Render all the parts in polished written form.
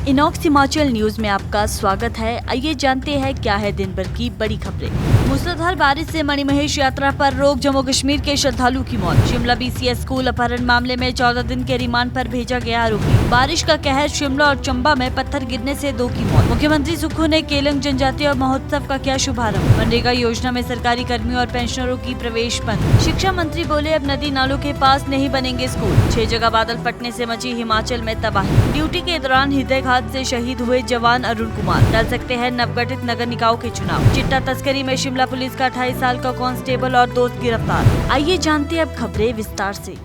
Inox Himachal news में आपका स्वागत है। आइए जानते हैं क्या है दिन भर की बड़ी खबरें। मूसलाधार बारिश से मणिमहेश यात्रा पर रोक, जम्मू कश्मीर के श्रद्धालु की मौत। शिमला बीसीएस स्कूल अपहरण मामले में 14 दिन के रिमांड पर भेजा गया आरोपी। बारिश का कहर, शिमला और चंबा में पत्थर गिरने से 2 की मौत। मुख्यमंत्री सुक्खू ने केलंग जनजातीय महोत्सव का किया शुभारंभ। मनरेगा योजना में सरकारी कर्मियों और पेंशनरों की प्रवेश बंद। शिक्षा मंत्री बोले, अब नदी नालों के पास नहीं बनेंगे स्कूल। 6 जगह बादल फटने से मची हिमाचल में तबाही। ड्यूटी के दौरान हृदयाघात से शहीद हुए जवान अरुण कुमार। टल सकते हैं नवगठित नगर निकायों के चुनाव। चिट्टा तस्करी में शिमला पुलिस का 28 साल का कांस्टेबल और दोस्त गिरफ्तार। आइए जानते हैं अब खबरें विस्तार से।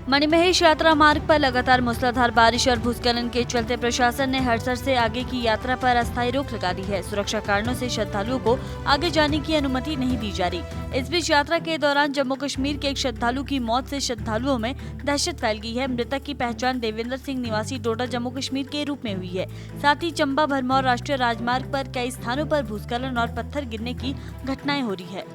मणिमहेश यात्रा मार्ग पर लगातार मूसलाधार बारिश और भूस्खलन के चलते प्रशासन ने हड़सर से आगे की यात्रा पर अस्थायी रोक लगा दी है। सुरक्षा कारणों से श्रद्धालुओं को आगे जाने की अनुमति नहीं दी जा रही। इस बीच यात्रा के दौरान जम्मू कश्मीर के एक श्रद्धालु की मौत से श्रद्धालुओं में दहशत फैल गई है। मृतक की पहचान देवेंद्र सिंह निवासी डोडा जम्मू कश्मीर के रूप में हुई है। साथ ही चंबा भरमौर राष्ट्रीय राजमार्ग पर कई स्थानों पर भूस्खलन और पत्थर गिरने की घटनाएं हो रही है।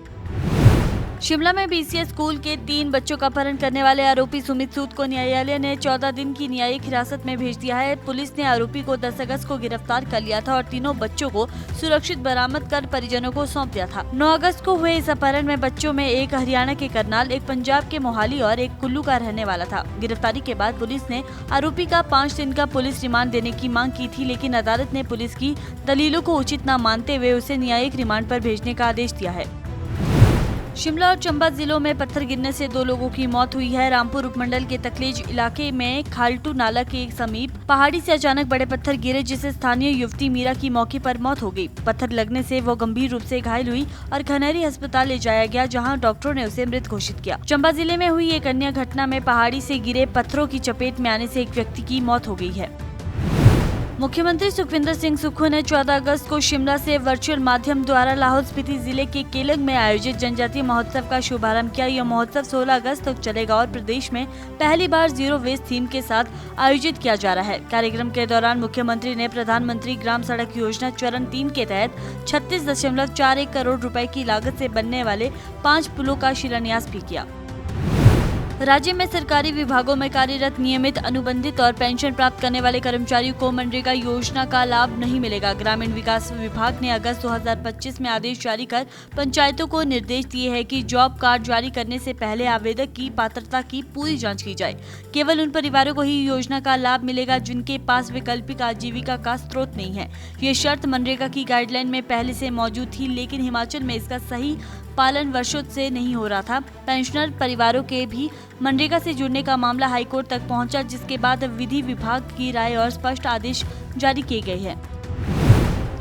शिमला में बीसीएस स्कूल के 3 बच्चों का अपहरण करने वाले आरोपी सुमित सूद को न्यायालय ने 14 दिन की न्यायिक हिरासत में भेज दिया है। पुलिस ने आरोपी को 10 अगस्त को गिरफ्तार कर लिया था और तीनों बच्चों को सुरक्षित बरामद कर परिजनों को सौंप दिया था। 9 अगस्त को हुए इस अपहरण में बच्चों में एक हरियाणा के करनाल, एक पंजाब के मोहाली और एक कुल्लू का रहने वाला था। गिरफ्तारी के बाद पुलिस ने आरोपी का 5 दिन का पुलिस रिमांड देने की मांग की थी, लेकिन अदालत ने पुलिस की दलीलों को उचित न मानते हुए उसे न्यायिक रिमांड पर भेजने का आदेश दिया है। शिमला और चंबा जिलों में पत्थर गिरने से 2 लोगों की मौत हुई है। रामपुर उपमंडल के तकलेज इलाके में खाल्टू नाला के समीप पहाड़ी से अचानक बड़े पत्थर गिरे, जिससे स्थानीय युवती मीरा की मौके पर मौत हो गई। पत्थर लगने से वो गंभीर रूप से घायल हुई और खनेरी अस्पताल ले जाया गया, जहां डॉक्टरों ने उसे मृत घोषित किया। चंबा जिले में हुई एक अन्य घटना में पहाड़ी से गिरे पत्थरों की चपेट में आने से एक व्यक्ति की मौत हो गई है। मुख्यमंत्री सुखविंदर सिंह सुक्खू ने 14 अगस्त को शिमला से वर्चुअल माध्यम द्वारा लाहौल स्पीति जिले के केलंग में आयोजित जनजातीय महोत्सव का शुभारंभ किया। यह महोत्सव 16 अगस्त तक चलेगा और प्रदेश में पहली बार जीरो वेस्ट थीम के साथ आयोजित किया जा रहा है। कार्यक्रम के दौरान मुख्यमंत्री ने प्रधानमंत्री ग्राम सड़क योजना चरण 3 के तहत 36.41 करोड़ रुपए की लागत से बनने वाले 5 पुलों का शिलान्यास भी किया। राज्य में सरकारी विभागों में कार्यरत नियमित, अनुबंधित और पेंशन प्राप्त करने वाले कर्मचारियों को मनरेगा योजना का लाभ नहीं मिलेगा। ग्रामीण विकास विभाग ने अगस्त 2025 में आदेश जारी कर पंचायतों को निर्देश दिए हैं कि जॉब कार्ड जारी करने से पहले आवेदक की पात्रता की पूरी जांच की जाए। केवल उन परिवारों को ही योजना का लाभ मिलेगा जिनके पास वैकल्पिक आजीविका का स्रोत नहीं है। ये शर्त मनरेगा की गाइडलाइन में पहले से मौजूद थी, लेकिन हिमाचल में इसका सही पालन वर्षों से नहीं हो रहा था। पेंशनर परिवारों के भी मनरेगा से जुड़ने का मामला हाईकोर्ट तक पहुंचा, जिसके बाद विधि विभाग की राय और स्पष्ट आदेश जारी किए गए हैं।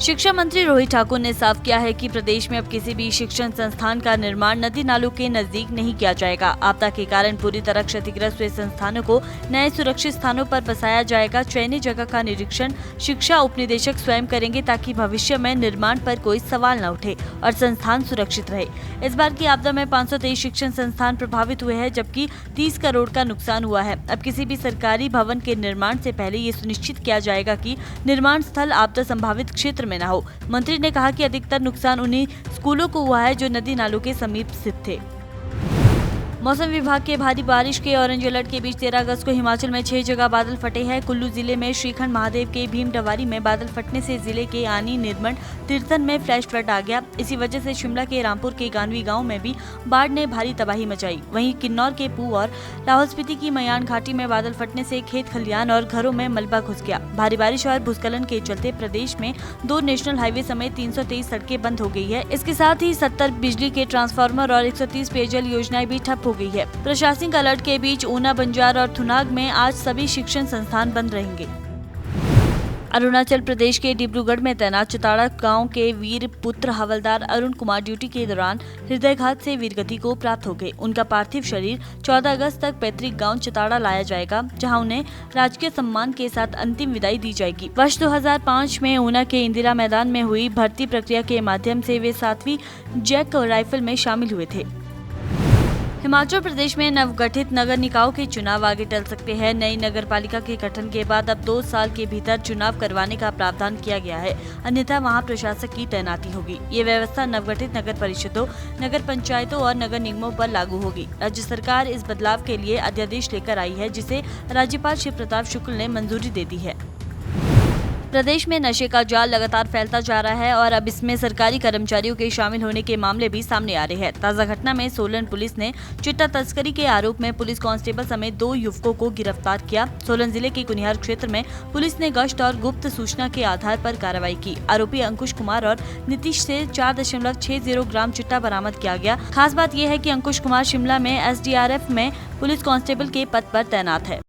शिक्षा मंत्री रोहित ठाकुर ने साफ किया है कि प्रदेश में अब किसी भी शिक्षण संस्थान का निर्माण नदी नालों के नजदीक नहीं किया जाएगा। आपदा के कारण पूरी तरह क्षतिग्रस्त हुए संस्थानों को नए सुरक्षित स्थानों पर बसाया जाएगा। चयनित जगह का निरीक्षण शिक्षा उपनिदेशक स्वयं करेंगे, ताकि भविष्य में निर्माण पर कोई सवाल न उठे और संस्थान सुरक्षित रहे। इस बार की आपदा में 523 शिक्षण संस्थान प्रभावित हुए हैं, जबकि 30 करोड़ का नुकसान हुआ है। अब किसी भी सरकारी भवन के निर्माण से पहले ये सुनिश्चित किया जाएगा कि निर्माण स्थल आपदा संभावित क्षेत्र में न हो। मंत्री ने कहा कि अधिकतर नुकसान उन्हीं स्कूलों को हुआ है जो नदी नालों के समीप स्थित थे। मौसम विभाग के भारी बारिश के ऑरेंज अलर्ट के बीच 13 अगस्त को हिमाचल में 6 जगह बादल फटे हैं। कुल्लू जिले में श्रीखंड महादेव के भीमडवारी में बादल फटने से जिले के आनी, निर्मंड, तीर्थन में फ्लैश फ्लड आ गया। इसी वजह से शिमला के रामपुर के गानवी गांव में भी बाढ़ ने भारी तबाही मचाई। वहीं किन्नौर के पू और लाहौल स्पीति की मयान घाटी में बादल फटने से खेत खलियान और घरों में मलबा घुस गया। भारी बारिश और भूस्खलन के चलते प्रदेश में 2 नेशनल हाईवे समेत 323 सड़कें बंद हो गई है। इसके साथ ही 70 बिजली के ट्रांसफार्मर और 130 पेयजल योजनाएं भी ठप हो गई है। प्रशासनिक अलर्ट के बीच ऊना, बंजार और थुनाग में आज सभी शिक्षण संस्थान बंद रहेंगे। अरुणाचल प्रदेश के डिब्रूगढ़ में तैनात चताड़ा गांव के वीर पुत्र हवलदार अरुण कुमार ड्यूटी के दौरान हृदयाघात से वीरगति को प्राप्त हो गए। उनका पार्थिव शरीर 14 अगस्त तक पैतृक गांव चताड़ा लाया जाएगा, जहां उन्हें राजकीय सम्मान के साथ अंतिम विदाई दी जाएगी। वर्ष 2005 में ऊना के इंदिरा मैदान में हुई भर्ती प्रक्रिया के माध्यम से वे 7वीं जैक राइफल में शामिल हुए थे। हिमाचल प्रदेश में नवगठित नगर निकायों के चुनाव आगे टल सकते हैं। नई नगर पालिका के गठन के बाद अब 2 साल के भीतर चुनाव करवाने का प्रावधान किया गया है, अन्यथा वहां प्रशासक की तैनाती होगी। ये व्यवस्था नवगठित नगर परिषदों, नगर पंचायतों और नगर निगमों पर लागू होगी। राज्य सरकार इस बदलाव के लिए अध्यादेश लेकर आई है, जिसे राज्यपाल शिव प्रताप शुक्ल ने मंजूरी दे दी है। प्रदेश में नशे का जाल लगातार फैलता जा रहा है और अब इसमें सरकारी कर्मचारियों के शामिल होने के मामले भी सामने आ रहे हैं। ताजा घटना में सोलन पुलिस ने चिट्टा तस्करी के आरोप में पुलिस कांस्टेबल समेत 2 युवकों को गिरफ्तार किया। सोलन जिले के कुनिहार क्षेत्र में पुलिस ने गश्त और गुप्त सूचना के आधार पर कार्रवाई की। आरोपी अंकुश कुमार और नीतीश से 4.60 ग्राम चिट्टा बरामद किया गया। खास बात यह है कि अंकुश कुमार शिमला में SDRF में पुलिस कांस्टेबल के पद पर तैनात है।